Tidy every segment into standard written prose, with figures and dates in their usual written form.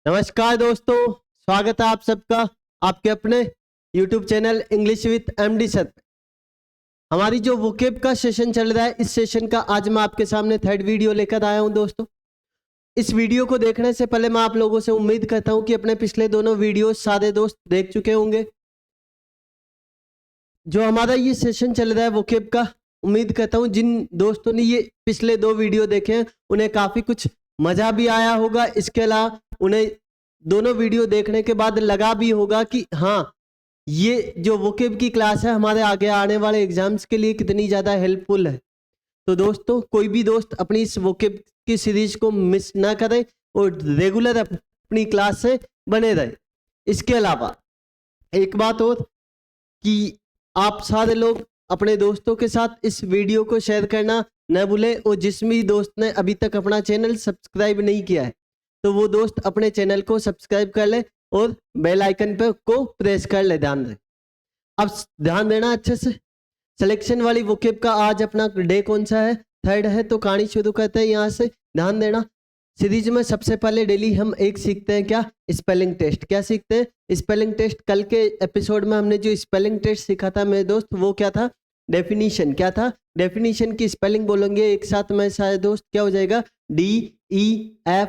नमस्कार दोस्तों, स्वागत है आप सबका आपके अपने YouTube channel English with MD sir पे। हमारी जो वोकेब का सेशन चल रहा है, इस सेशन का आज मैं आपके सामने थर्ड वीडियो लेकर आया हूं दोस्तों। इस वीडियो को देखने से पहले मैं आप लोगों से उम्मीद करता हूं कि अपने पिछले दोनों वीडियो सारे दोस्त देख चुके होंगे। जो हमारा ये सेशन चल रहा है वोकेब का, उम्मीद करता हूं जिन दोस्तों ने ये पिछले दो वीडियो देखे हैं उन्हें काफ़ी कुछ मज़ा भी आया होगा। इसके अलावा उन्हें दोनों वीडियो देखने के बाद लगा भी होगा कि हाँ, ये जो वोकेब की क्लास है हमारे आगे आने वाले एग्जाम्स के लिए कितनी ज़्यादा हेल्पफुल है। तो दोस्तों, कोई भी दोस्त अपनी इस वोकेब की सीरीज को मिस ना करे और रेगुलर अपनी क्लास से बने रहे। इसके अलावा एक बात और कि आप सारे लोग अपने दोस्तों के साथ इस वीडियो को शेयर करना न भूलें, और जिस भी दोस्त ने अभी तक अपना चैनल सब्सक्राइब नहीं किया है तो वो दोस्त अपने चैनल को सब्सक्राइब कर ले और बेल आइकन पे को प्रेस कर ले। ध्यान दें, अब ध्यान देना अच्छे से। सिलेक्शन वाली वोकेब का आज अपना डे कौन सा है? थर्ड है। तो कहानी शुरू करते हैं यहाँ से। ध्यान देना, सीरीज में सबसे पहले डेली हम एक सीखते हैं क्या? Spelling test. क्या सीखते हैं? Spelling test. कल के एपिसोड में हमने जो स्पेलिंग टेस्ट सीखा था मेरे दोस्त, वो क्या था? डेफिनीशन। क्या था? डेफिनीशन की स्पेलिंग बोलेंगे एक साथ में सारे दोस्त, क्या हो जाएगा? DEFINITION।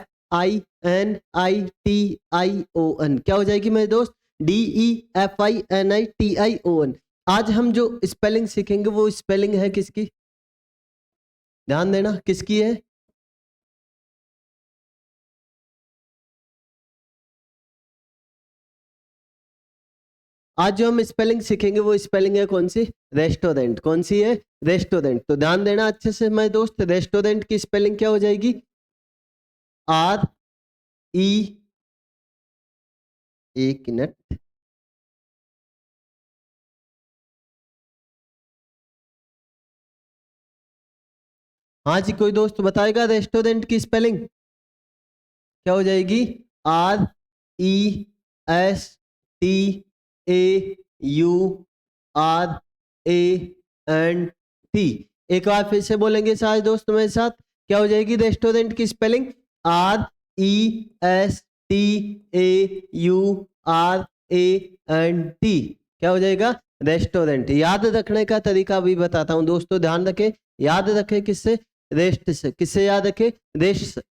क्या हो जाएगी मेरे दोस्त? DEFINITION। आज हम जो स्पेलिंग सीखेंगे वो स्पेलिंग है किसकी? ध्यान देना, किसकी है? आज जो हम स्पेलिंग सीखेंगे वो स्पेलिंग है कौन सी? रेस्टोरेंट। कौन सी है? रेस्टोरेंट। तो ध्यान देना अच्छे से मेरे दोस्त, रेस्टोरेंट की स्पेलिंग क्या हो जाएगी? RE, एक मिनट, हाँ जी, कोई दोस्त बताएगा रेस्टोरेंट की स्पेलिंग क्या हो जाएगी? RESTAURANT। एक बार फिर से बोलेंगे सारे दोस्त मेरे साथ, क्या हो जाएगी रेस्टोरेंट की स्पेलिंग? RESTAURANT। क्या हो जाएगा? रेस्टोरेंट। याद रखने का तरीका भी बताता हूं दोस्तों, ध्यान रखें। याद रखें किससे? रेस्ट से। किससे याद रखें? रेस्ट से।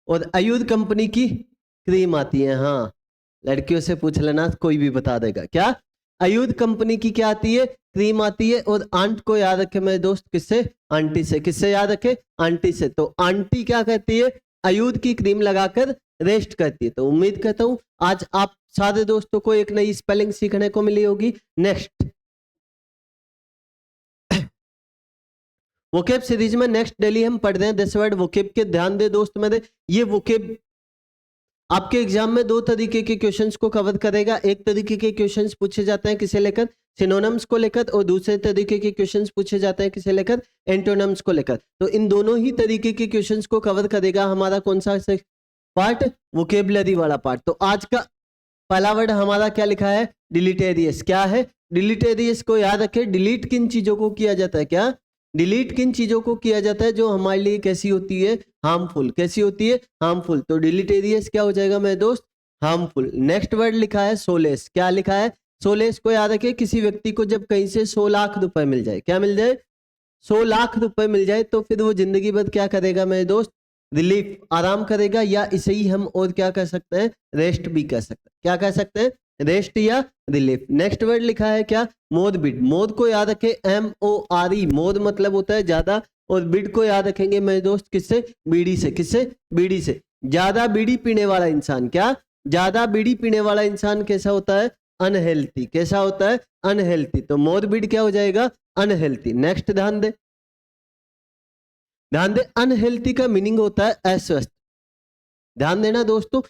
और आयुध कंपनी की क्रीम आती है। हाँ, लड़कियों से पूछ लेना, कोई भी बता देगा। क्या? आयुध कंपनी की क्या आती है? क्रीम आती है। और आंट को याद रखे मेरे दोस्त, किससे? आंटी से। किससे याद रखे? आंटी से। तो आंटी क्या कहती है? आयुध की क्रीम लगाकर रेस्ट करती है। तो उम्मीद करता हूं आज आप सारे दोस्तों को एक नई स्पेलिंग सीखने को मिली होगी। नेक्स्ट वोकेब सीरीज में नेक्स्ट डेली हम पढ़ रहे हैं 10 वर्ड वोकेब के। ध्यान दे दोस्त मेरे, ये वोकेब आपके एग्जाम में दो तरीके के क्वेश्चंस को कवर करेगा। एक तरीके के क्वेश्चंस पूछे जाते हैं किसे लेकर? सिनोनिम्स को लेकर, और दूसरे तरीके के क्वेश्चंस पूछे जाते हैं किसे लेकर? एंटोनिम्स को लेकर। तो इन दोनों ही तरीके के क्वेश्चंस को कवर करेगा हमारा कौन सा पार्ट? वोकेबलरी वाला पार्ट। तो आज का पहला वर्ड हमारा क्या लिखा है? डिलीटेरियस। क्या है? डिलीटेरियस को याद रखें। डिलीट किन चीजों को किया जाता है? क्या? डिलीट किन चीजों को किया जाता है जो हमारे लिए कैसी होती है? हार्मफुल। कैसी होती है? हार्मफुल। तो डिलीटेरियस क्या हो जाएगा मेरे दोस्त? हार्मफुल। नेक्स्ट वर्ड लिखा है सोलेस। क्या लिखा है? सोलेस को याद रखें, किसी व्यक्ति को जब कहीं से 100 लाख रुपए मिल जाए। क्या मिल जाए? 100 लाख रुपए मिल जाए तो फिर वो जिंदगी भर क्या करेगा मेरे दोस्त? रिलीफ, आराम करेगा। या इसे ही हम और क्या कर सकते हैं? रेस्ट भी कर सकते हैं। क्या कर सकते हैं? रेस्ट या रिलीफ। नेक्स्ट वर्ड लिखा है क्या? मोरबिड। मोर को याद रखें, MORE। मोर मतलब होता है ज्यादा, और बिड को याद रखेंगे मेरे दोस्त किससे? बीड़ी से। किससे? बीड़ी से। ज्यादा बीड़ी पीने वाला इंसान। क्या? ज्यादा बीड़ी पीने वाला इंसान कैसा होता है? अनहेल्थी। कैसा होता है? अनहेल्थी। तो मोरबिड क्या हो जाएगा? अनहेल्थी। नेक्स्ट ध्यान दे, ध्यान दे, अनहेल्थी का मीनिंग होता है अस्वस्थ। ध्यान देना दोस्तों,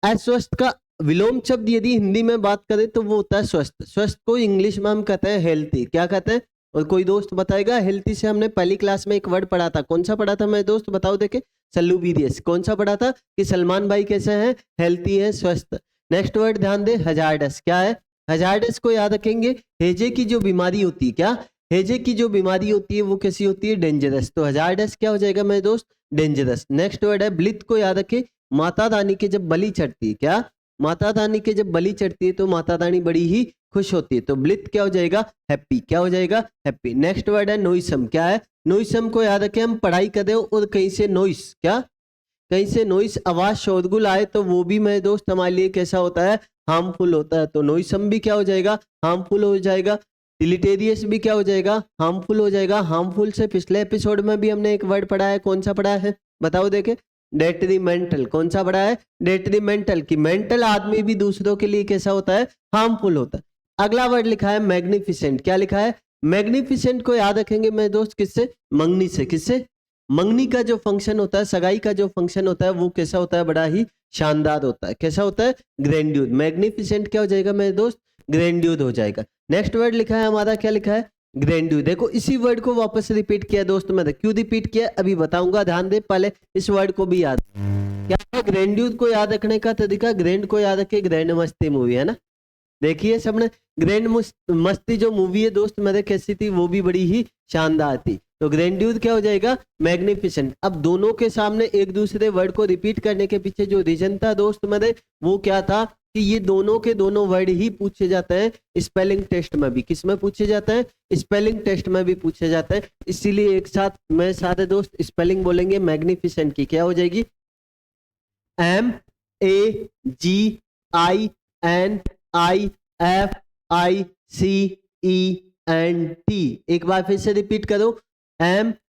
अस्वस्थ का विलोम शब्द यदि हिंदी में बात करें तो वो होता है स्वस्थ। स्वस्थ को इंग्लिश में हम कहते हैं हेल्थी। क्या कहते हैं? और कोई दोस्त बताएगा? हेल्थी से हमने पहली क्लास में एक वर्ड पढ़ा था। कौन सा पढ़ा था मेरे दोस्त? बताओ देखे। सल्यूबिलियस। कौन सा पढ़ा था? कि सलमान भाई कैसे हैं? हेल्थी है, स्वस्थ। नेक्स्ट वर्ड ध्यान दे, हजार्डस। क्या है? हजार्डस को याद रखेंगे, हेजे की जो बीमारी होती है। क्या? हेजे की जो बीमारी होती है वो कैसी होती है? डेंजरस। तो हजार्डस क्या हो जाएगा मेरे दोस्त? डेंजरस। नेक्स्ट वर्ड है ब्लिथ। को याद रखें, माता रानी के जब बलि चढ़ती है, क्या माता रानी के जब बलि चढ़ती है तो माता रानी बड़ी ही खुश होती है, तो ब्लिथ क्या हो जाएगा, हैप्पी, क्या हो जाएगा, हैप्पी। नेक्स्ट वर्ड है नोइसम, क्या है, नोइसम को याद रखें, हम पढ़ाई कर रहे हो और कहीं से नोइस, क्या कहीं से नोइस आवाज शोरगुल आए तो वो भी मेरे दोस्त हमारे लिए कैसा होता है, हार्मफुल होता है, तो नोइसम भी क्या हो जाएगा, हार्मफुल हो जाएगा। डिलीटेरियस भी क्या हो जाएगा, हार्मफुल हो जाएगा। हार्मफुल से पिछले एपिसोड में भी हमने एक वर्ड पढ़ा है, कौन सा पढ़ा है बताओ देखे, डेट्रीमेंटल, कौन सा पढ़ा है, डेट्रीमेंटल, कि मेंटल आदमी भी दूसरों के लिए कैसा होता है, हार्मफुल होता है। अगला वर्ड लिखा है मैग्निफिसेंट, क्या लिखा है, मैग्निफिसेंट को याद रखेंगे मेरे दोस्त किससे, मंगनी से, किससे, मंगनी का जो फंक्शन होता है, सगाई का जो फंक्शन होता है वो कैसा होता है, बड़ा ही शानदार होता है, कैसा होता है, ग्रैंड्यूर। मैग्निफिसेंट क्या हो जाएगा मेरे दोस्त, ग्रैंड्यूर हो जाएगा। नेक्स्ट वर्ड लिखा है हमारा, क्या लिखा है, ग्रैंड्यूर। देखो इसी वर्ड को वापस रिपीट किया दोस्त, मैंने क्यों रिपीट किया अभी बताऊंगा, ध्यान दे, पहले इस वर्ड को भी याद, क्या है, ग्रैंड्यूर को याद रखने का तरीका, ग्रैंड को याद रखे, ग्रैंड मस्ती मूवी है ना, देखिए सबने, ग्रैंड मस्ती जो मूवी है दोस्त मेरे कैसी थी, वो भी बड़ी ही शानदार थी, तो ग्रैंड्यूर क्या हो जाएगा, मैग्निफिसेंट। अब दोनों के सामने एक दूसरे वर्ड को रिपीट करने के पीछे जो रीजन था दोस्त मेरे, वो क्या था कि ये दोनों के दोनों वर्ड ही पूछे जाते हैं स्पेलिंग टेस्ट में भी, किस में पूछे जाते हैं, स्पेलिंग टेस्ट में भी पूछे जाते हैं, इसीलिए एक साथ मैं सारे दोस्त स्पेलिंग बोलेंगे मैग्निफिसेंट की, क्या हो जाएगी, MAGINIFICENT। एक बार फिर से रिपीट करो, MAGINIFICENT।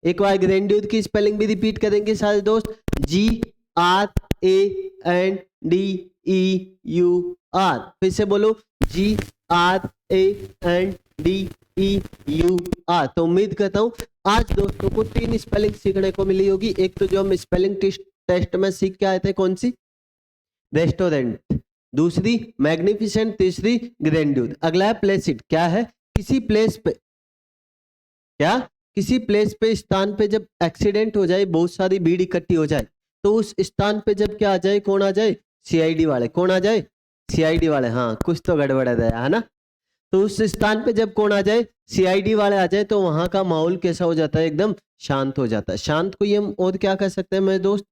एक बार ग्रैंड्यूर की स्पेलिंग भी रिपीट करेंगे सारे दोस्त, GRANDEUR। फिर से बोलो, GRANDEUR। तो उम्मीद करता हूं आज दोस्तों को 3 स्पेलिंग सीखने को मिली होगी। एक तो जो हम स्पेलिंग टेस्ट में सीख के आए थे, कौन सी, रेस्टोरेंट, दूसरी मैग्निफिसेंट, तीसरी ग्रैंड्यूर। अगला है प्लेसिड, क्या है, किसी प्लेस पे, क्या किसी प्लेस पे, स्थान पे जब एक्सीडेंट हो जाए, बहुत सारी भीड़ इकट्ठी हो जाए, तो उस स्थान पे जब क्या आ जाए, कौन आ जाए, सीआईडी वाले, कौन आ जाए, सीआईडी वाले, हाँ कुछ तो गड़बड़ है ना, तो उस स्थान पे जब कौन आ जाए, सीआईडी वाले आ जाए, तो वहां का माहौल कैसा हो जाता है, एकदम शांत हो जाता है। शांत को ये हम और क्या कर सकते हैं मेरे दोस्त,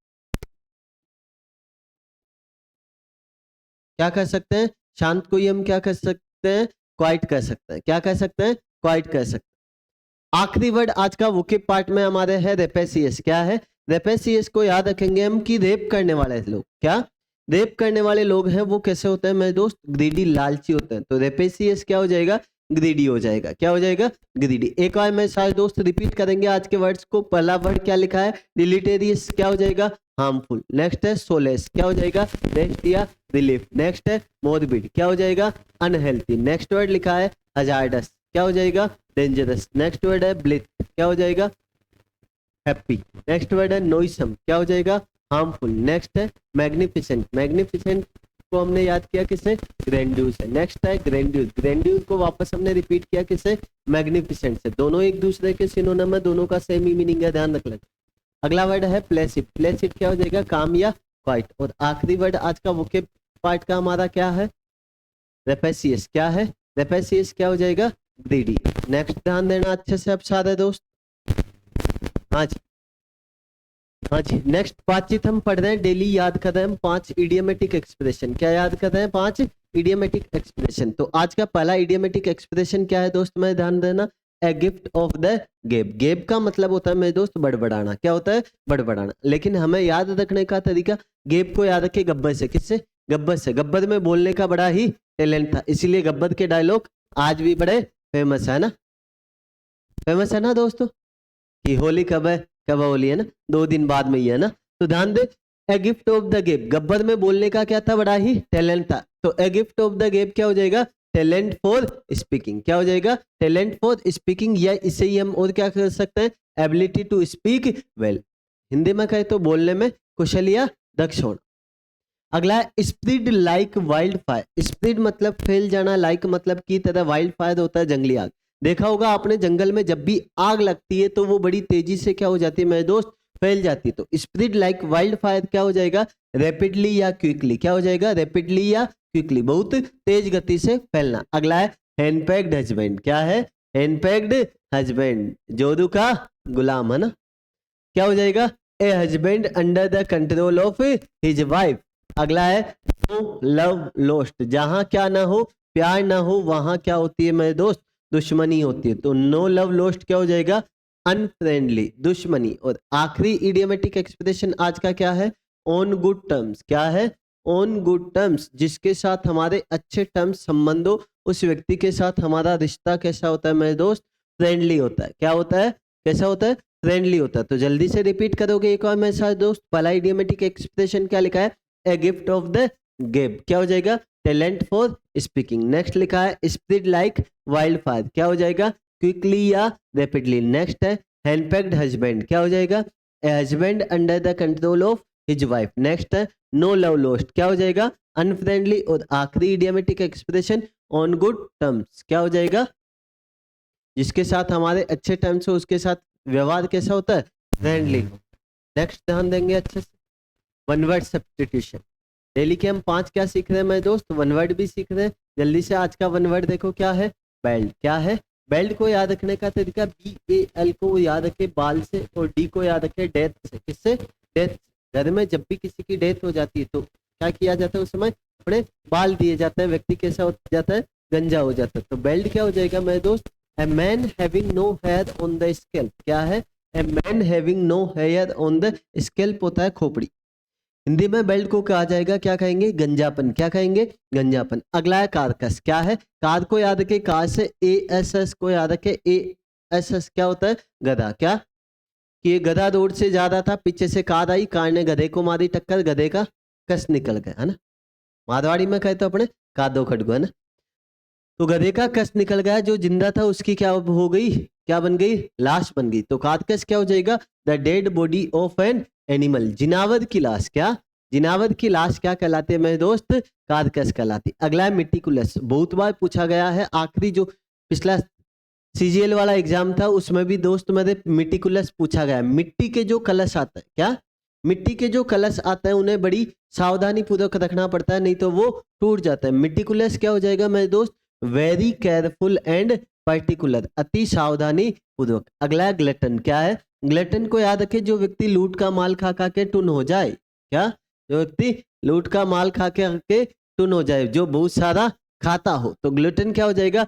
क्या कर सकते हैं, शांत को ये हम क्या कर सकते हैं, क्वाइट कर सकते हैं, क्या कर सकते हैं, क्वाइट कर सकते हैं। आखिरी वर्ड आज का वोकेब पार्ट में हमारे है रेपेसियस, क्या है, रेपेसियस को याद रखेंगे हम कि रेप करने वाले लोग, क्या रेप करने वाले लोग हैं वो कैसे होते हैं मेरे दोस्त, ग्रीडी, लालची होते हैं, तो रेपेसियस क्या हो जाएगा, ग्रीडी हो जाएगा, क्या हो जाएगा, ग्रीडी। एक बार मैं सारे दोस्त रिपीट करेंगे आज के वर्ड्स को। पहला वर्ड क्या लिखा है, डिलीटेरियस, क्या हो जाएगा, हार्मफुल। नेक्स्ट है सोलेस, क्या हो जाएगा, रेस्ट या रिलीफ। नेक्स्ट है मोरबिड, क्या हो जाएगा, अनहेल्थी। नेक्स्ट वर्ड लिखा है हजार्डस, क्या हो जाएगा, डेंजरस। नेक्स्ट वर्ड है ब्लिथ, क्या हो जाएगा, हैप्पी। नेक्स्ट वर्ड है नोइसम, क्या हो जाएगा, हार्मफुल। नेक्स्ट है मैग्निफिसेंट, मैग्निफिसेंट को हमने याद किया किससे, ग्रैंड्यूर से। नेक्स्ट है ग्रैंड्यूर, ग्रैंड्यूर को वापस हमने रिपीट किया किससे, मैग्निफिसेंट से। दोनों एक दूसरे के सिनोनिम है, दोनों का सेम ही मीनिंग है, ध्यान रख लेना। अगला वर्ड है प्लेसिड, प्लेसिड क्या हो जाएगा, काम या क्वाइट। और आखिरी वर्ड आज का वोकेब पार्ट का हमारा क्या है, रेपेसियस, क्या है, रेपेसियस क्या हो जाएगा, ग्रीडी। नेक्स्ट ध्यान देना अच्छे से अब सारे दोस्त, हाँ जी, हाँ जी। नेक्स्ट बातचीत हम पढ़ रहे हैं, डेली याद कर रहे हैं हम 5 इडियमेटिक एक्सप्रेशन। क्या याद कर रहे हैं, 5 इडियमेटिक एक्सप्रेशन। तो आज का पहला इडियमेटिक एक्सप्रेशन क्या है दोस्त, मैं ध्यान देना, ए गिफ्ट ऑफ द गेब। गेब का मतलब होता है मेरे दोस्त बड़बड़ाना, क्या होता है, बड़बड़ाना। लेकिन हमें याद रखने का तरीका, गेब को याद रखे गब्बर से, किससे, गब्बर से। गब्बर में बोलने का बड़ा ही टैलेंट था, इसीलिए गब्बर के डायलॉग आज भी बड़े फेमस है ना, फेमस है ना दोस्तों, कि होली कब है, कब होली है ना, 2 दिन बाद में ही है ना। तो ध्यान दे, a gift of the gab, Gabbar में बोलने का क्या था, बड़ा ही टैलेंट था। तो ए गिफ्ट ऑफ द गेब क्या हो जाएगा, टैलेंट फॉर स्पीकिंग, क्या हो जाएगा, टैलेंट फॉर स्पीकिंग, या इसे ही हम और क्या कर सकते हैं, ability to speak well. Hindi में कहे तो बोलने में कुशल या दक्ष होना। अगला है स्प्रिड लाइक वाइल्ड फायर। स्प्रिड मतलब फैल जाना, लाइक मतलब की तरह, वाइल्ड फायर होता है जंगली आग। देखा होगा आपने, जंगल में जब भी आग लगती है तो वो बड़ी तेजी से क्या हो जाती है मेरे दोस्त, फैल जाती है। तो स्प्रिड लाइक वाइल्ड फायर क्या हो जाएगा, रैपिडली या क्विकली, क्या हो जाएगा, रैपिडली या क्विकली, बहुत तेज गति से फैलना। अगला है हैंडपैक्ड हस्बैंड, क्या है, हैंडपैक्ड हस्बैंड, जोधू का गुलाम, है ना। क्या हो जाएगा, a husband under the control of his wife. अगला है नो लव लोस्ट, जहां क्या ना हो, प्यार ना हो, वहां क्या होती है मेरे दोस्त, दुश्मनी होती है। तो नो लव लोस्ट क्या हो जाएगा, अनफ्रेंडली, दुश्मनी। और आखिरी इडियोमेटिक एक्सप्रेशन आज का क्या है, ऑन गुड टर्म्स। क्या है, ऑन गुड टर्म्स, जिसके साथ हमारे अच्छे टर्म्स संबंध हो, उस व्यक्ति के साथ हमारा रिश्ता कैसा होता है मेरे दोस्त, फ्रेंडली होता है। क्या होता है, कैसा होता है, फ्रेंडली होता है। तो जल्दी से रिपीट करोगे एक और मेरे साथ दोस्त। पहला इडियोमेटिक एक्सप्रेशन क्या लिखा है, ए गिफ्ट ऑफ द गिव, क्या हो जाएगा, टैलेंट फॉर स्पीकिंग। नेक्स्ट लिखा है स्प्रेड लाइक वाइल्ड फायर, क्या हो जाएगा, क्विकली या रैपिडली। नेक्स्ट है हैंडपैक्ड हस्बैंड, क्या हो जाएगा, a husband under the control of his wife. Next है नो लव लॉस्ट, क्या हो जाएगा, अनफ्रेंडली। और आखिरी idiomatic expression on good terms, क्या हो जाएगा, जिसके साथ हमारे अच्छे टर्म्स हो, उसके साथ व्यवहार कैसा होता है, फ्रेंडली। नेक्स्ट ध्यान देंगे अच्छे से, वन वर्ड सब्स्टिट्यूशन। डेली के हम 5 क्या सीख रहे हैं मेरे दोस्त, वन वर्ड भी सीख रहे हैं। जल्दी से आज का वन वर्ड देखो, क्या है, बेल्ट। क्या है, बेल्ट को याद रखने का तरीका, BAL को याद रखे बाल से, और D को याद रखे डेथ से। किससे, डेथ। घर में जब भी किसी की डेथ हो जाती है तो क्या किया जाता है, उस समय अपने बाल दिए जाते हैं, व्यक्ति कैसा हो जाता है, गंजा हो जाता है। तो बेल्ट क्या हो जाएगा मेरे दोस्त, a man having no hair on the scalp. क्या है, a man having no hair on the scalp होता है खोपड़ी। हिंदी में बेल्ट को कहा जाएगा, क्या कहेंगे, गंजापन। क्या कहेंगे, गंजापन। अगला है कारकस। क्या है, कार को याद रखे, कार से ASS को याद रखे, ASS क्या होता है, गधा। क्या, कि ये गधा रोड से जा रहा था, पीछे से कार आई, कार ने गधे को मारी टक्कर, गधे का कस निकल गया, है ना। मारवाड़ी में कहते अपने कादो खटगो, है ना। तो गधे का कस निकल गया, जो जिंदा था उसकी क्या हो गई, क्या बन गई, लाश बन गई। तो कार्कस क्या हो जाएगा, the dead body of an animal, जिनावर की लाश। क्या, जिनावर की लाश क्या कहलाती है मेरे दोस्त, कार्कस कहलाती। अगला है मिटिकुलस, बहुत बार पूछा गया है। आखिरी जो पिछला CGL वाला एग्जाम था उसमें भी दोस्त मेरे मिटिकुलस पूछा गया। मिट्टी के जो कलश आता है, क्या, मिट्टी के जो कलश आते हैं उन्हें बड़ी सावधानी पूर्वक रखना पड़ता है, नहीं तो वो टूट जाता है। मिटिकुलस क्या हो जाएगा मेरे दोस्त, वेरी केयरफुल एंड पर्टिकुलर, अति सावधानी पूर्वक। अगला है ग्लटन। क्या है, ग्लटन को याद रखे, जो व्यक्ति लूट का माल खा खा के टुन हो जाए। क्या, जो व्यक्ति लूट का माल खा के टुन हो जाए, जो बहुत सारा खाता हो। तो ग्लटन क्या हो जाएगा,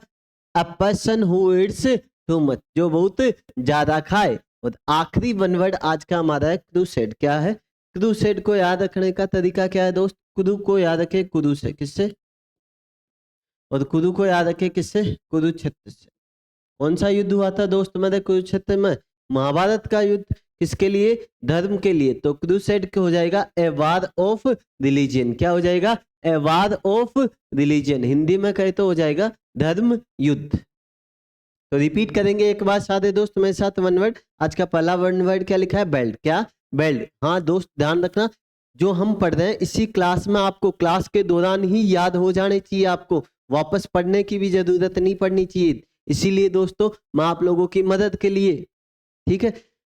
a person who eats too much, जो बहुत ज्यादा खाए। और आखिरी वन वर्ड आज का हमारा है क्रूसेड। क्या है, क्रूसेड को याद रखने का तरीका क्या है दोस्त, कुदू को याद रखे, कुदू से, किससे, और कुदू को याद रखे किससे, कुरुक्षेत्र से। कौन सा युद्ध हुआ था दोस्त मेरे कुरुक्षेत्र में, महाभारत का युद्ध। किसके लिए, धर्म के लिए। तो क्रूसेड हो जाएगा ए वार ऑफ रिलीजन। क्या हो जाएगा, ए वार ऑफ रिलीजन। हिंदी में कहे तो हो जाएगा धर्म युद्ध। तो रिपीट करेंगे एक बार सारे दोस्त मेरे साथ वन वर्ड। आज का पहला वन वर्ड क्या लिखा है, बेल्ट। क्या, बेल्ट। हाँ दोस्त ध्यान रखना, जो हम पढ़ रहे हैं इसी क्लास में आपको क्लास के दौरान ही याद हो जाने चाहिए, आपको वापस पढ़ने की भी जरूरत नहीं पड़नी चाहिए। इसीलिए दोस्तों मैं आप लोगों की मदद के लिए, ठीक है,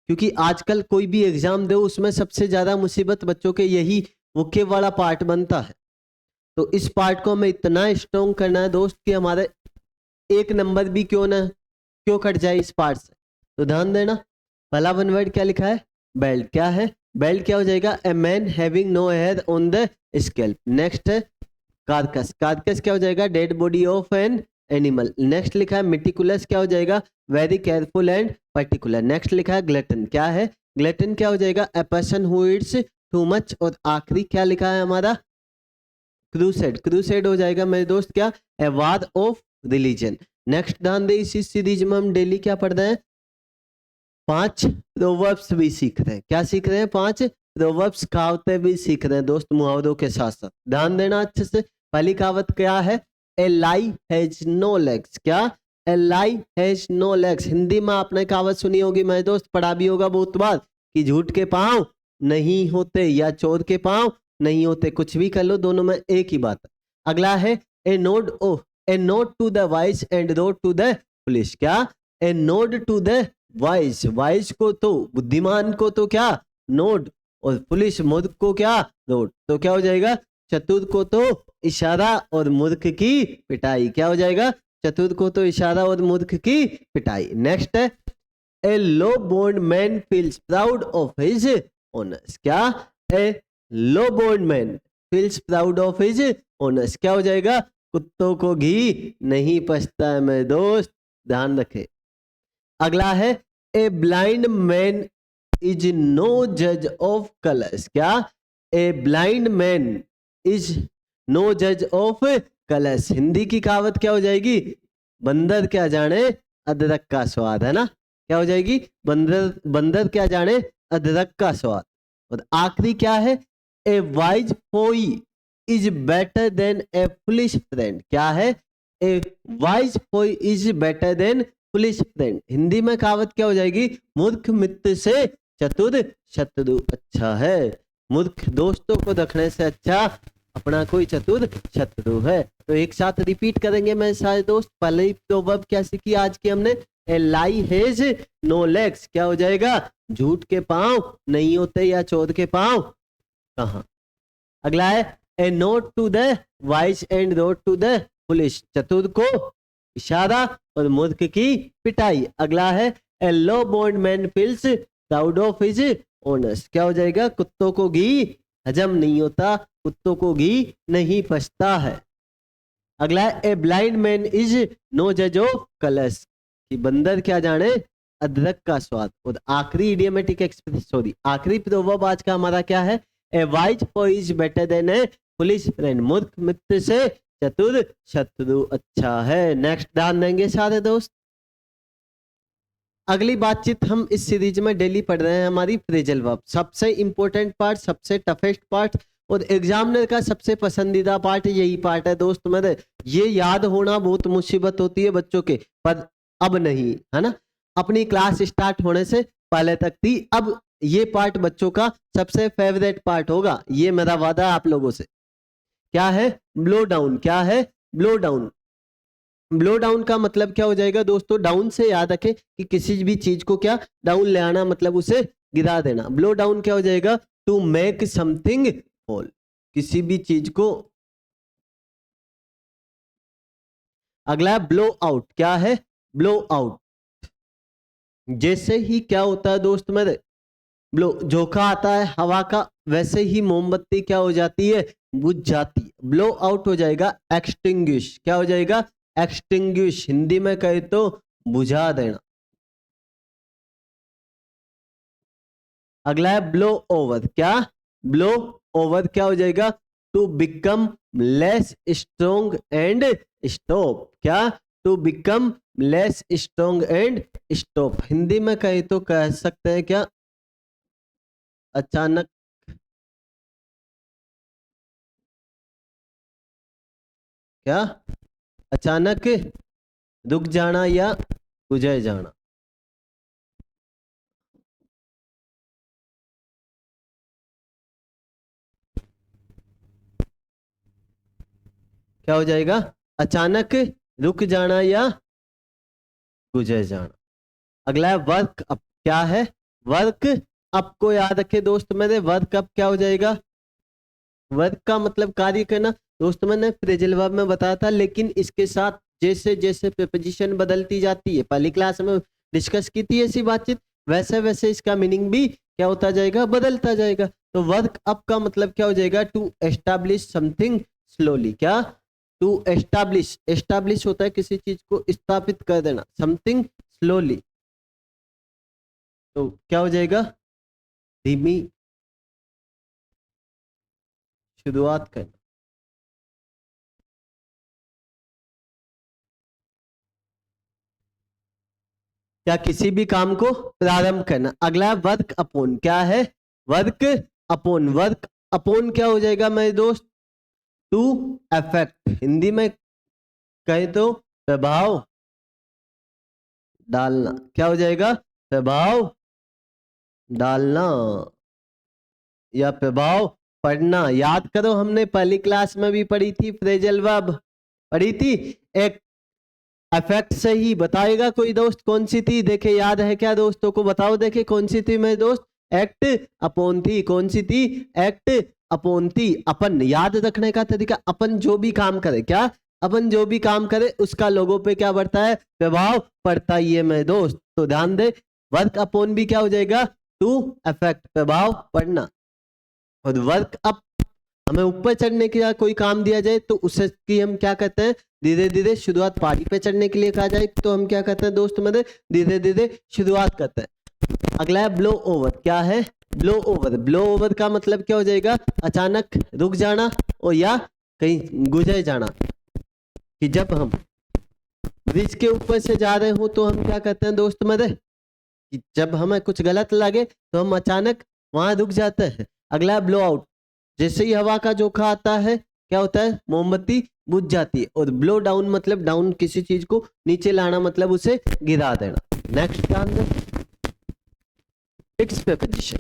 क्योंकि आजकल कोई भी एग्जाम दो उसमें सबसे ज्यादा मुसीबत बच्चों के यही वोकेब वाला पार्ट बनता है। तो इस पार्ट को हमें इतना स्ट्रॉन्ग करना है दोस्त कि हमारे एक नंबर भी क्यों कट जाए इस पार्ट से। तो ध्यान देना, पहला वन वर्ड क्या लिखा है, बेल्ट। क्या है, बेल्ट क्या हो जाएगा, a man having no hair on the scalp. Next है कार्कस। कार्कस क्या हो जाएगा, dead body of an animal. Next लिखा है मिटिकुलस, क्या हो जाएगा, very careful and particular. Next लिखा है ग्लटन। क्या है, ग्लटन क्या हो जाएगा, a person who eats too much. और आखिरी क्या लिखा है हमारा, क्रूसेड। क्रूसेड हो जाएगा मेरे दोस्त क्या, ए वार ऑफ रिलीजन। नेक्स्ट ध्यान दे, इसी सीरीज में हम डेली क्या पढ़ रहे हैं, 5 प्रोवर्ब्स भी सीख रहे हैं। क्या सीख रहे हैं, 5 प्रोवर्ब्स, कहावतें भी सीख रहे हैं दोस्त, मुहावरों के साथ साथ। ध्यान देना अच्छे से। पहली कहावत क्या है, ए लाई हैज नो लेग्स। क्या, ए लाई हैज नो लेग्स। हिंदी में आपने कहावत सुनी होगी मेरे दोस्त, पढ़ा भी होगा बहुत बार, कि झूठ के पांव नहीं होते या चोर के पांव नहीं होते, कुछ भी कर लो दोनों में एक ही बात है। अगला है a nod to the wise and rod to the foolish. क्या, a nod to the wise, wise को तो बुद्धिमान को तो क्या नोड, और फुलिश मूर्ख को क्या रोड। तो क्या हो जाएगा, चतुर को तो इशारा और मूर्ख की पिटाई। क्या हो जाएगा, चतुर को तो इशारा और मूर्ख की पिटाई। नेक्स्ट है a low born man feels proud of his honours. क्या? A low born man feels proud of his honours. क्या हो जाएगा? कुत्तों को घी नहीं पचता है मेरे दोस्त, ध्यान रखे। अगला है a blind man is no जज ऑफ कलर्स। क्या? A blind man is no जज ऑफ कलर्स। हिंदी की कहावत क्या हो जाएगी? बंदर क्या जाने अदरक का स्वाद, है ना? क्या हो जाएगी? बंदर क्या जाने अदरक का स्वाद। और आखिरी क्या है? A wise foe is better than a foolish friend. क्या है? A wise foe is better than foolish friend. Hindi में कहावत क्या हो जाएगी? मूर्ख मित्र से चतुर शत्रु अच्छा है। मूर्ख दोस्तों को रखने से अच्छा अपना कोई चतुर शत्रु है। तो एक साथ रिपीट करेंगे मेरे सारे दोस्त। पहले ही प्रोवर्ब क्या सीखी आज की हमने? ए लाई हेज नो लेग्स। क्या हो जाएगा? झूठ के पांव नहीं होते, या चोर के पांव कहां। अगला है a nod to the wise and rod to the foolish. चतुर को इशारा और मूर्ख की पिटाई। अगला है a low born man feels proud of his honours. क्या हो जाएगा? कुत्तों को घी हजम नहीं होता, कुत्तों को घी नहीं पचता है। अगला है a blind man is no जज ऑफ कलर्स। कि बंदर क्या जाने अदरक का स्वाद। और आखिरी इडियोमेटिक एक्सप्रेस, सॉरी, आखिरी प्रोवर्ब आज का हमारा क्या है? A wise boy is better than a foolish friend. मूर्ख मित्र से चतुर शत्रु अच्छा है। नेक्स्ट ध्यान देंगे सारे दोस्त। अगली बातचीत हम इस सीरीज में डेली पढ़ रहे हैं हमारी फ्रेजल वर्ब। सबसे इंपॉर्टेंट पार्ट, सबसे टफेस्ट पार्ट और एग्जामिनर का सबसे पसंदीदा पार्ट यही पार्ट है दोस्त मेरे। ये याद होना बहुत मुसीबत होती है बच्चों के, पर अब नहीं, है ना? अपनी क्लास स्टार्ट होने से पहले तक थी, अब ये पार्ट बच्चों का सबसे फेवरेट पार्ट होगा, ये मेरा वादा आप लोगों से। क्या है? Blow down. क्या है? Blow down. ब्लो डाउन का मतलब क्या हो जाएगा दोस्तों? डाउन से याद रखें कि किसी भी चीज को क्या डाउन ले आना, मतलब उसे गिरा देना। ब्लो डाउन क्या हो जाएगा? To make something fall. किसी भी चीज को। अगला ब्लो आउट। क्या है? Blow out. जैसे ही क्या होता है दोस्त मेरे, ब्लो झोंका आता है हवा का, वैसे ही मोमबत्ती क्या हो जाती है? बुझ जाती है। ब्लो आउट हो जाएगा एक्सटिंग्विश। क्या हो जाएगा? एक्सटिंग्विश। हिंदी में कहे तो बुझा देना। अगला है ब्लो ओवर। क्या? ब्लो ओवर क्या हो जाएगा? To become less strong and stop. क्या? To become less strong and stop. Hindi में कहे तो कह सकते हैं क्या? अचानक क्या? अचानक रुक जाना या गुजर जाना। क्या हो जाएगा? अचानक रुक जाना या गुजर जाना। अगला है वर्क अप। क्या है? वर्क अप को याद रखे दोस्त मेरे। वर्क अप क्या हो जाएगा? वर्क का मतलब कार्य करना। दोस्त मैंने फ्रेजल वर्ब में बताया था, लेकिन इसके साथ जैसे जैसे प्रीपोजिशन बदलती जाती है, पहली क्लास में डिस्कस की थी ऐसी बातचीत, वैसे वैसे इसका मीनिंग भी क्या होता जाएगा? बदलता जाएगा। तो वर्क अप का मतलब क्या हो जाएगा? To establish something slowly. क्या? To establish. एस्टैब्लिश होता है किसी चीज को स्थापित कर देना, समथिंग स्लोली। तो क्या हो जाएगा? धीमी शुरुआत करना। क्या? किसी भी काम को प्रारंभ करना। अगला है वर्क अपॉन। क्या है? Work upon. वर्क अपॉन क्या हो जाएगा मेरे दोस्त? To affect. हिंदी में कहे तो प्रभाव डालना। क्या हो जाएगा? प्रभाव डालना या प्रभाव पड़ना। याद करो, हमने पहली क्लास में भी पढ़ी थी, फ्रेजल वर्ब पढ़ी थी। एक अफेक्ट से ही बताएगा कोई दोस्त कौन सी थी? देखे याद है क्या? दोस्तों को बताओ, देखे कौन सी थी मेरे दोस्त? एक्ट अपॉन थी। कौन सी थी? एक्ट अपॉन थी। अपन याद रखने का तरीका, अपन जो भी काम करे, क्या अपन जो भी काम करें उसका लोगों पे क्या पड़ता है, प्रभाव पड़ता ही है मेरे दोस्त। तो ध्यान दे, वर्क अपॉन भी क्या हो जाएगा, टू अफेक्ट, प्रभाव पड़ना। और वर्क अप, हमें ऊपर चढ़ने के लिए कोई काम दिया जाए तो उसकी हम क्या कहते हैं, धीरे धीरे शुरुआत। पहाड़ी पे चढ़ने के लिए कहा जाए तो हम क्या कहते हैं दोस्त मेरे, धीरे धीरे शुरुआत करते हैं। अगला है ब्लो ओवर। क्या है, ब्लो ओवर। ब्लो ओवर का मतलब क्या हो जाएगा, अचानक रुक जाना और या कहीं गुजर जाना। कि जब हम ब्रिज के ऊपर से जा रहे हो तो हम क्या कहते हैं दोस्त मेरे, कि जब हमें कुछ गलत लगे तो हम अचानक वहां रुक जाते हैं। अगला ब्लो आउट। जैसे ही हवा का झोंका आता है क्या होता है, मोमबत्ती बुझ जाती है। और ब्लो डाउन मतलब डाउन, किसी चीज को नीचे लाना मतलब उसे गिरा देना। नेक्स्ट ध्यान दें, फिक्स प्रीपोजिशन।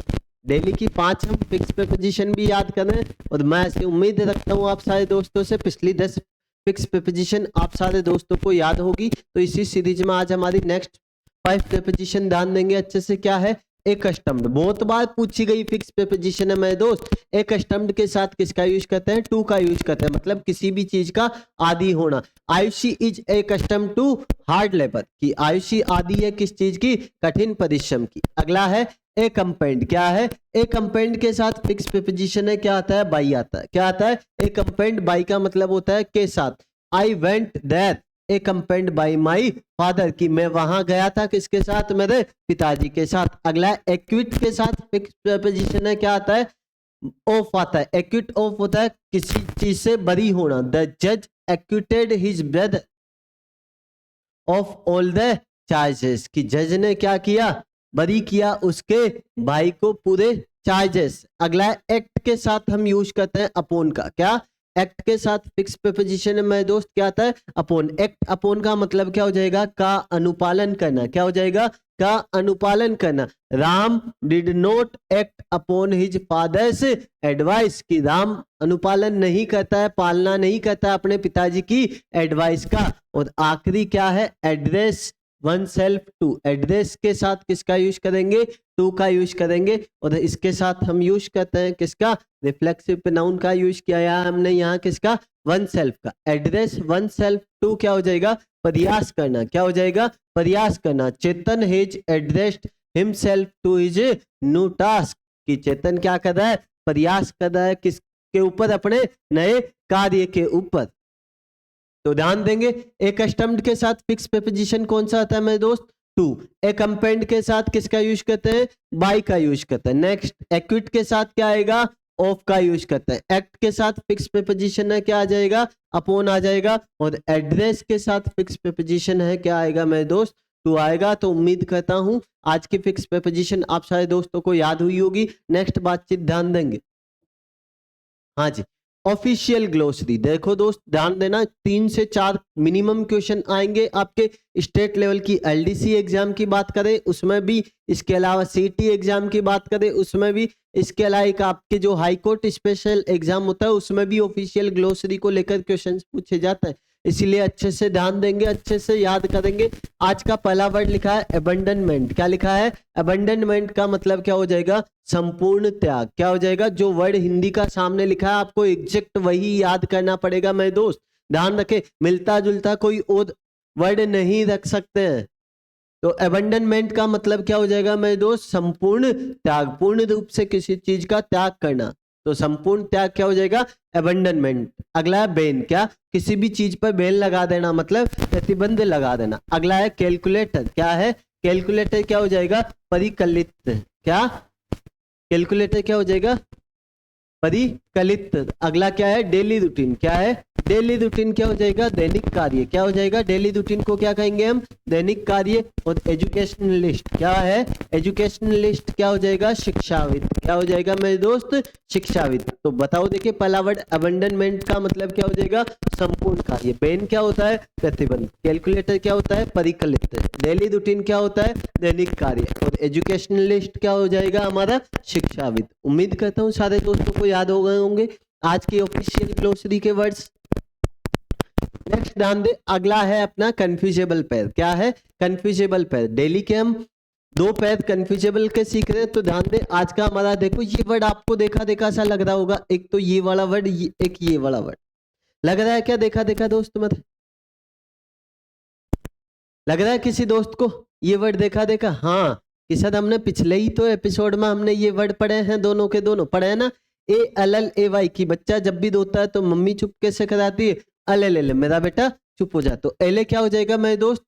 डेली की 5 हम फिक्स प्रीपोजिशन भी याद करें। और मैं ऐसी उम्मीद रखता हूँ आप सारे दोस्तों से, पिछली 10 फिक्स प्रीपोजिशन आप सारे दोस्तों को याद होगी। तो इसी सीरीज में आज हमारी नेक्स्ट 5 प्रीपोजिशन ध्यान देंगे अच्छे से। क्या है, एकस्टम्ड। बहुत बार पूछी गई फिक्स प्रीपोजिशन है मेरे दोस्त। एकस्टम्ड के साथ किसका यूज करते हैं, टू का यूज करते हैं, मतलब किसी भी चीज का आदी होना। Ayushi is accustomed to hard labour, कि आयुषी आदी है किस चीज की, कठिन परिश्रम की। अगला है एकम्पेंड। क्या है, एकम्पेंड के साथ फिक्स प्रीपोजिशन है, क्या आता है, बाई आता है। क्या आता है, एकम्पेंड बाई का मतलब होता है के साथ। I went there accompanied by my father, कि मैं वहां गया था किसके साथ, मेरे पिताजी के साथ। अगला एक्विट के साथ फिक्स प्रीपोजिशन है, क्या आता है, ऑफ आता है। एक्विट ऑफ होता है किसी चीज से बरी होना। द जज acquitted his brother of all the charges, कि जज ने क्या किया, बरी किया उसके भाई को पूरे चार्जेस। अगला एक्ट के साथ हम यूज करते हैं अपॉन का। क्या, एक्ट के साथ फिक्स प्रीपोजिशन है मेरे दोस्त, क्या आता है, अपॉन। एक्ट अपॉन का मतलब क्या हो जाएगा, का अनुपालन करना। क्या हो जाएगा, का अनुपालन करना। Ram did not act upon his father's advice, कि राम अनुपालन नहीं करता है, पालना नहीं करता है अपने पिताजी की एडवाइस का। और आखिरी क्या है, address oneself to. Address के साथ किसका यूज करेंगे, टू का यूज करेंगे। और इसके साथ हम यूज करते हैं किसका, रिफ्लेक्सिव प्रोनाउन का यूज किया है हमने यहाँ, किसका, वन सेल्फ का। एड्रेस वन सेल्फ टू क्या हो जाएगा, प्रयास करना। क्या हो जाएगा, प्रयास करना। Chetan has addressed himself to his new task, कि चेतन क्या कर रहा है, प्रयास कर रहा है किसके ऊपर, अपने नए कार्य के ऊपर। तो ध्यान देंगे, एकस्टम्ड के साथ फिक्स प्रीपोजिशन कौन सा आता है मेरे दोस्त, टू। एकम्पेंड के साथ किसका यूज करते हैं, बाई का यूज करते हैं। नेक्स्ट, एक्विट के साथ क्या आएगा, ऑफ का यूज करते हैं। एक्ट के साथ फिक्स प्रीपोजिशन है, क्या आ जाएगा, अपॉन आ जाएगा। और एड्रेस के साथ फिक्स प्रीपोजिशन है, क्या आएगा मेरे दोस्त, टू आएगा। तो उम्मीद करता हूं आज की फिक्स प्रीपोजिशन आप सारे दोस्तों को याद हुई होगी। नेक्स्ट बातचीत ध्यान देंगे। हाँ जी, ऑफिशियल ग्लोसरी। देखो दोस्त ध्यान देना, 3 से 4 मिनिमम क्वेश्चन आएंगे आपके। स्टेट लेवल की एलडीसी एग्जाम की बात करें उसमें भी, इसके अलावा सीटी एग्जाम की बात करें उसमें भी, इसके अलावा एक आपके जो हाई कोर्ट स्पेशल एग्जाम होता है उसमें भी ऑफिशियल ग्लोसरी को लेकर क्वेश्चन पूछे जाते हैं। इसीलिए अच्छे से ध्यान देंगे, अच्छे से याद करेंगे। आज का पहला वर्ड लिखा है अबंडनमेंट। क्या लिखा है, अबंडनमेंट का मतलब क्या हो जाएगा, संपूर्ण त्याग। क्या हो जाएगा, जो वर्ड हिंदी का सामने लिखा है आपको एग्जैक्ट वही याद करना पड़ेगा मेरे दोस्त। ध्यान रखें, मिलता जुलता कोई और वर्ड नहीं रख सकते हैं। तो अबंडनमेंट का मतलब क्या हो जाएगा मेरे दोस्त, संपूर्ण त्याग, पूर्ण रूप से किसी चीज का त्याग करना। तो संपूर्ण त्याग क्या हो जाएगा, अबंडनमेंट। अगला है बैन। क्या, किसी भी चीज पर बैन लगा देना, मतलब प्रतिबंध लगा देना। अगला है कैलकुलेटर। क्या है, कैलकुलेटर क्या हो जाएगा, परिकलित। क्या, कैलकुलेटर क्या हो जाएगा, परिकलित। अगला क्या है, डेली रूटीन। क्या है, डेली रूटीन क्या हो जाएगा, दैनिक कार्य। क्या हो जाएगा, डेली रूटीन को क्या कहेंगे हम, दैनिक कार्य। और एजुकेशन लिस्ट। क्या है, एजुकेशन लिस्ट क्या हो जाएगा, शिक्षाविद। क्या हो जाएगा मेरे दोस्त, शिक्षाविद। तो बताओ, देखिए पहला वर्ड अबंडनमेंट का मतलब क्या हो जाएगा, संपूर्ण कार्य। बैन क्या होता है, प्रतिबंध। कैलकुलेटर क्या होता है, परिकलित। डेली रूटीन क्या होता है, दैनिक कार्य। और एजुकेशन लिस्ट क्या हो जाएगा हमारा, शिक्षाविद। उम्मीद करता हूँ सारे दोस्तों को याद हो गए होंगे आज की ऑफिशियल ग्लोसरी के वर्ड्स। नेक्स्ट ध्यान दे, अगला है अपना कंफ्यूजेबल पेयर। क्या है, कंफ्यूजेबल पेयर। डेली के हम 2 पेयर कंफ्यूजेबल के सीख रहे हैं। तो ध्यान दे, आज का हमारा देखो, ये वर्ड आपको देखा देखा सा लग रहा होगा। एक तो ये वाला वर्ड, एक ये वाला वर्ड। लग रहा है क्या देखा देखा दोस्त मत? लग रहा है किसी दोस्त को ये वर्ड देखा देखा? हाँ कि शायद हमने पिछले ही तो एपिसोड में हमने ये वर्ड पढ़े हैं, दोनों के दोनों पढ़े हैं ना। ALLAY की बच्चा जब भी रोता है तो मम्मी चुप कैसे कराती है? अले ले ले, मेरा बेटा चुप हो जा। तो एले क्या हो जाएगा मेरे दोस्त?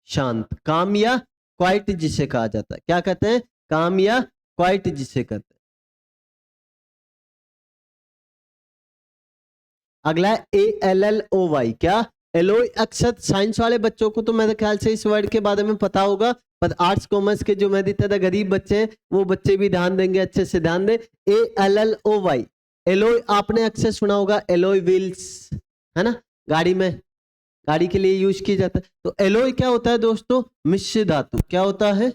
शांत, काम या क्वाइट जिसे कहा जाता है। क्या कहते हैं? काम या क्वाइट जिसे कहते हैं। अगला है ALLOY। क्या? एलोय अक्सर साइंस वाले बच्चों को तो मेरे ख्याल से इस वर्ड के बारे में पता होगा, पर आर्ट्स कॉमर्स के जो मेरी तरह गरीब बच्चे हैं वो बच्चे भी ध्यान देंगे, अच्छे से ध्यान दें। ALLOY, एलोय आपने अक्सर सुना होगा, एलोय व्हील्स है ना, गाड़ी में, गाड़ी के लिए यूज किया जाता है। तो एलोय क्या होता है दोस्तों? मिश्र धातु। क्या होता है?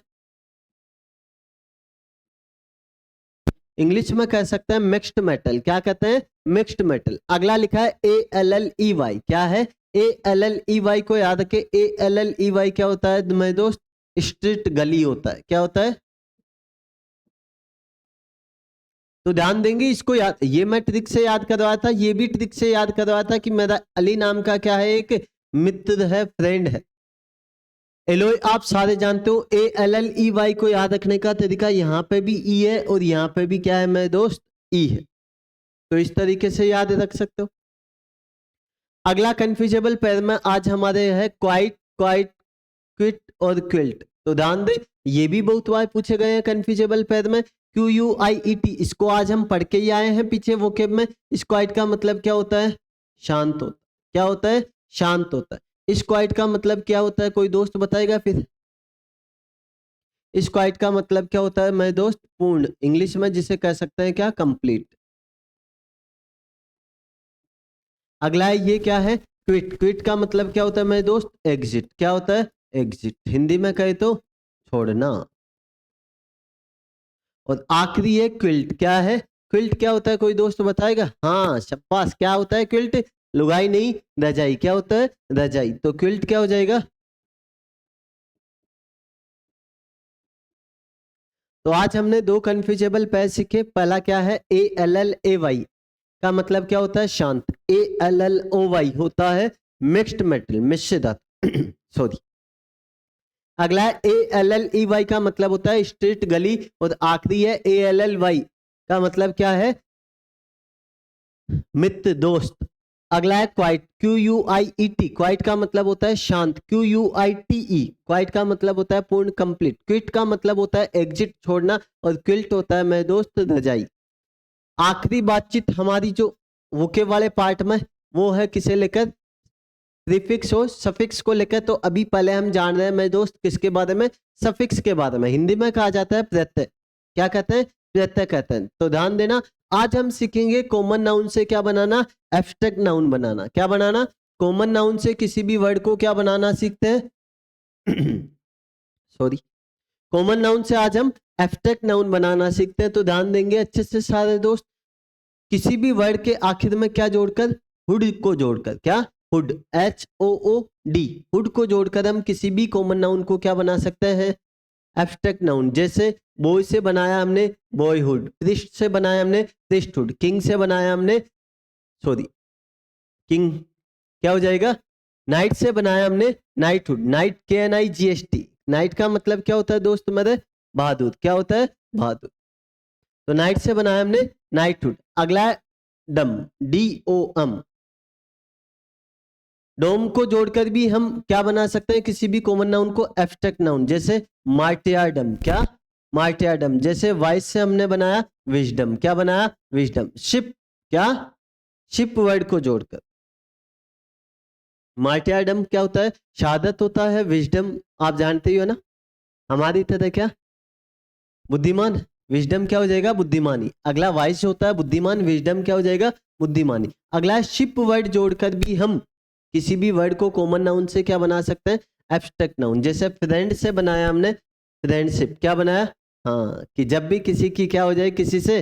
इंग्लिश में कह सकते हैं मिक्स्ड मेटल। क्या कहते हैं? Mixed metal. अगला लिखा है ALLEY। क्या है? ALLEY को याद रखे। ALLEY क्या होता है मेरे दोस्त? स्ट्रीट, गली होता है। क्या होता है? तो ध्यान देंगे इसको याद, ये मैं ट्रिक से याद करवाया था, ये भी ट्रिक से याद करवाया था कि मेरा अली नाम का क्या है, एक मित्र है, फ्रेंड है। एलोय आप सारे जानते हो। ALLEY को याद रखने का तरीका, यहाँ पे भी ई है और यहाँ पे भी क्या है मेरे दोस्त? ई है। तो इस तरीके से याद रख सकते हो। अगला कंफ्यूजेबल पेयर में आज हमारे है क्वाइट, क्वाइट, क्विट और क्विल्ट। तो ध्यान दे, ये भी बहुत बार पूछे गए हैं कंफ्यूजेबल पेयर में। QUIET, इसको आज हम पढ़ के ही आए हैं पीछे वोकेब में। इस क्वाइट का मतलब क्या होता है? शांत होता। क्या होता है? शांत होता है। इस क्वाइट का मतलब क्या होता है? कोई दोस्त बताएगा फिर? इस क्वाइट का मतलब क्या होता है मेरे दोस्त? पूर्ण, इंग्लिश में जिसे कह सकते हैं क्या? कंप्लीट। अगला है ये क्या है? क्विट। क्विट का मतलब क्या होता है मेरे दोस्त? एग्जिट। क्या होता है? एग्जिट। हिंदी में कहे तो छोड़ना। और आखिरी है क्विल्ट। क्या है? क्विल्ट क्या होता है? कोई दोस्त बताएगा? हाँ शाबाश, क्या होता है क्विल्ट? लुगाई नहीं, रजाई। क्या होता है? रजाई। तो क्विल्ट क्या हो जाएगा? तो आज हमने दो कन्फ्यूजेबल पेयर सीखे। पहला क्या है? ALLAY का मतलब क्या होता है? शांत। ALLOY होता है मिक्स्ड मेटल, मिश्र धातु। सॉरी। अगला है ALLEY का मतलब होता है स्ट्रीट, गली। और आखिरी है ALLY का मतलब क्या है? मित्र, दोस्त। अगला है क्वाइट। QUIET, क्वाइट का मतलब होता है शांत। QUITE, क्वाइट का मतलब होता है पूर्ण, कंप्लीट। क्विट का मतलब होता है एग्जिट, छोड़ना। और क्विल्ट होता है मेरे दोस्त रजाई। आखिरी बातचीत हमारी जो वोके वाले पार्ट में, वो है किसे लेकर? प्रीफिक्स और सफिक्स को लेकर। तो अभी पहले हम जान रहे हैं मेरे दोस्त किसके बारे में? सफिक्स के बारे में। हिंदी में कहा जाता है प्रत्यय। क्या कहते हैं? प्रत्यय कहते हैं। तो ध्यान देना, आज हम सीखेंगे कॉमन नाउन से क्या बनाना? एब्स्ट्रैक्ट नाउन बनाना। क्या बनाना? कॉमन नाउन से किसी भी वर्ड को क्या बनाना सीखते हैं? सॉरी, कॉमन नाउन से आज हम एब्स्ट्रैक्ट नाउन बनाना सीखते हैं। तो ध्यान देंगे अच्छे से सारे दोस्त। किसी भी वर्ड के आखिर में क्या जोड़कर? हुड को जोड़कर। क्या? हुड, HOOD, हुड को जोड़कर हम किसी भी कॉमन नाउन को क्या बना सकते हैं? Abstract noun. जैसे बॉय से बनाया हमने बॉयहुड, प्रिस्ट से बनाया हमने प्रिस्टहुड, किंग से बनाया हमने, सॉरी, किंग क्या हो जाएगा? नाइट से बनाया हमने नाइटहुड, नाइट KNIGHT। नाइट का मतलब क्या होता है दोस्त मेरे? बहादुर। क्या होता है? बहादुर। तो नाइट से बनाया हमने नाइटहुड। अगला है डम, DOM। डोम को जोड़कर भी हम क्या बना सकते हैं किसी भी कॉमन नाउन को? Abstract noun. जैसे मार्टियरडम। क्या? मार्टियरडम। जैसे वाइस से हमने बनाया विजडम। क्या बनाया? विजडम। शिप। क्या? शिप वर्ड को जोड़कर। मार्टियरडम क्या होता है? शहादत होता है। विजडम आप जानते ही हो ना, हमारी तरह क्या? बुद्धिमान। विजडम क्या हो जाएगा? बुद्धिमानी। अगला वाइस होता है बुद्धिमान, विजडम क्या हो जाएगा? बुद्धिमानी। अगला शिप वर्ड जोड़कर भी हम किसी भी वर्ड को कॉमन नाउन से क्या बना सकते हैं? Abstract noun. जैसे फ्रेंड से बनाया हमने फ्रेंडशिप। क्या बनाया? हाँ, कि जब भी किसी की क्या हो जाए, किसी से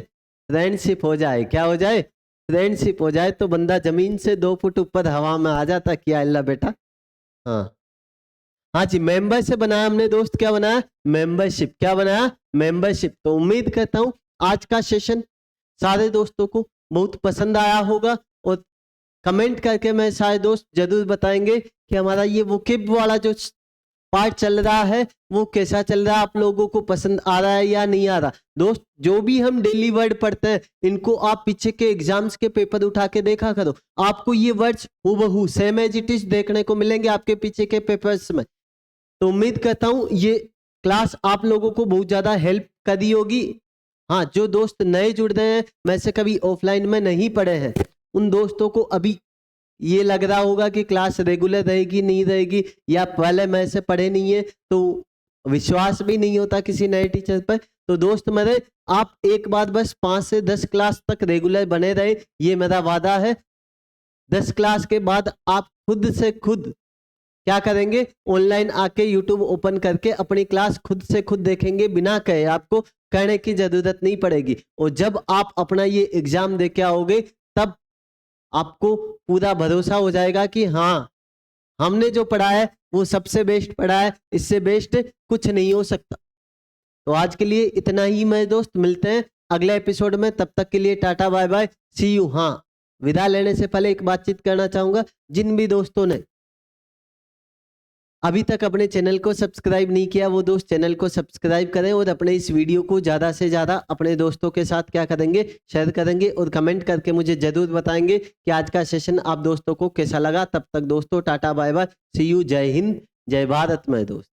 फ्रेंडशिप हो जाए, क्या हो जाए? फ्रेंडशिप हो जाए तो बंदा जमीन से 2 फुट ऊपर हवा में आ जाता। क्या अल्लाह बेटा? हाँ हाँ जी। मेंबर से बनाया हमने दोस्त, क्या बनाया? मेंबरशिप। क्या बनाया? मेंबरशिप। तो उम्मीद करता हूं आज का सेशन सारे दोस्तों को बहुत पसंद आया होगा और कमेंट करके मैं शायद दोस्त जरूर बताएंगे कि हमारा ये वोकेब वाला जो पार्ट चल रहा है वो कैसा चल रहा है, आप लोगों को पसंद आ रहा है या नहीं आ रहा। दोस्त जो भी हम डेली वर्ड पढ़ते हैं इनको आप पीछे के एग्जाम्स के पेपर उठा के देखा करो, आपको ये वर्ड्स हूबहू सेम एज इट इज देखने को मिलेंगे आपके पीछे के पेपर्स में। तो उम्मीद करता हूं ये क्लास आप लोगों को बहुत ज्यादा हेल्प करी होगी। हाँ, जो दोस्त नए जुड़ रहे हैं, मैं से कभी ऑफलाइन में नहीं पढ़े हैं, उन दोस्तों को अभी ये लग रहा होगा कि क्लास रेगुलर रहेगी नहीं रहेगी, या पहले मैं से पढ़े नहीं है तो विश्वास भी नहीं होता किसी नए टीचर पर। तो दोस्त मेरे, आप एक बार बस 5 से 10 क्लास तक रेगुलर बने रहे, ये मेरा वादा है। 10 क्लास के बाद आप खुद से खुद क्या करेंगे, ऑनलाइन आके यूट्यूब ओपन करके अपनी क्लास खुद से खुद देखेंगे, बिना कहे, आपको कहने की जरूरत नहीं पड़ेगी। और जब आप अपना ये एग्जाम दे के आओगे तब आपको पूरा भरोसा हो जाएगा कि हाँ, हमने जो पढ़ा है वो सबसे बेस्ट पढ़ा है, इससे बेस्ट कुछ नहीं हो सकता। तो आज के लिए इतना ही मेरे दोस्त, मिलते हैं अगले एपिसोड में, तब तक के लिए tata bye bye, see you. हाँ, विदा लेने से पहले एक बातचीत करना चाहूंगा, जिन भी दोस्तों ने अभी तक अपने चैनल को सब्सक्राइब नहीं किया वो दोस्त चैनल को सब्सक्राइब करें और अपने इस वीडियो को ज़्यादा से ज़्यादा अपने दोस्तों के साथ क्या करेंगे, शेयर करेंगे और कमेंट करके मुझे जरूर बताएंगे कि आज का सेशन आप दोस्तों को कैसा लगा। तब तक दोस्तों tata bye bye, see you, जय हिंद, जय भारत मेरे दोस्त।